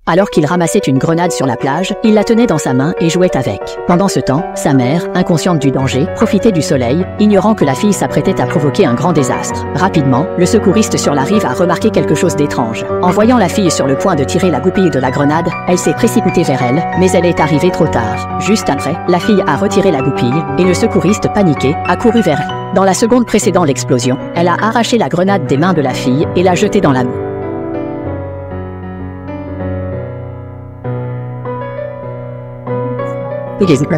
Alors qu'il ramassait une grenade sur la plage, il la tenait dans sa main et jouait avec. Pendant ce temps, sa mère, inconsciente du danger, profitait du soleil, ignorant que la fille s'apprêtait à provoquer un grand désastre. Rapidement, le secouriste sur la rive a remarqué quelque chose d'étrange. En voyant la fille sur le point de tirer la goupille de la grenade, elle s'est précipitée vers elle, mais elle est arrivée trop tard. Juste après, la fille a retiré la goupille, et le secouriste, paniqué, a couru vers elle. Dans la seconde précédant l'explosion, elle a arraché la grenade des mains de la fille et l'a jetée dans la boue.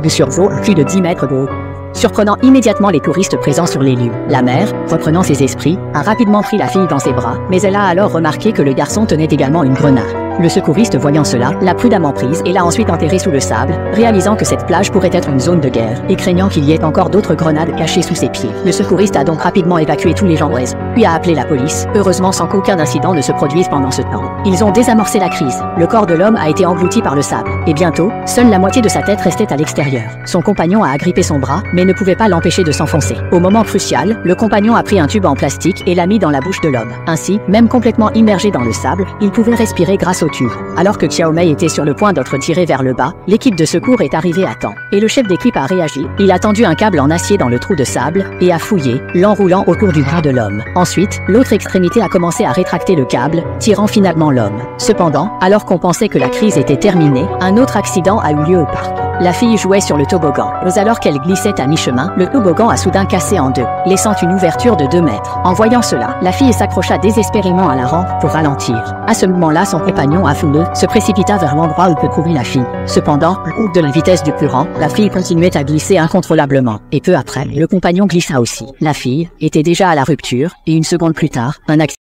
Sur l'eau à plus de 10 mètres de haut, surprenant immédiatement les touristes présents sur les lieux. La mère, reprenant ses esprits, a rapidement pris la fille dans ses bras, mais elle a alors remarqué que le garçon tenait également une grenade. Le secouriste, voyant cela, l'a prudemment prise et l'a ensuite enterrée sous le sable, réalisant que cette plage pourrait être une zone de guerre, et craignant qu'il y ait encore d'autres grenades cachées sous ses pieds. Le secouriste a donc rapidement évacué tous les gens au raison, puis a appelé la police, heureusement sans qu'aucun incident ne se produise pendant ce temps. Ils ont désamorcé la crise. Le corps de l'homme a été englouti par le sable, et bientôt, seule la moitié de sa tête restait à l'extérieur. Son compagnon a agrippé son bras, mais ne pouvait pas l'empêcher de s'enfoncer. Au moment crucial, le compagnon a pris un tube en plastique et l'a mis dans la bouche de l'homme. Ainsi, même complètement immergé dans le sable, il pouvait respirer grâce au tube. Alors que Xiao Mei était sur le point d'être tiré vers le bas, l'équipe de secours est arrivée à temps. Et le chef d'équipe a réagi. Il a tendu un câble en acier dans le trou de sable et a fouillé, l'enroulant autour du bras de l'homme. Ensuite, l'autre extrémité a commencé à rétracter le câble, tirant finalement l'homme. Cependant, alors qu'on pensait que la crise était terminée, un autre accident a eu lieu au parc. La fille jouait sur le toboggan. Mais alors qu'elle glissait à mi-chemin, le toboggan a soudain cassé en deux, laissant une ouverture de 2 mètres. En voyant cela, la fille s'accrocha désespérément à la rampe pour ralentir. À ce moment-là, son compagnon, affolé, se précipita vers l'endroit où peut trouver la fille. Cependant, à cause de la vitesse du courant, la fille continuait à glisser incontrôlablement. Et peu après, le compagnon glissa aussi. La fille était déjà à la rupture, et une seconde plus tard, un accident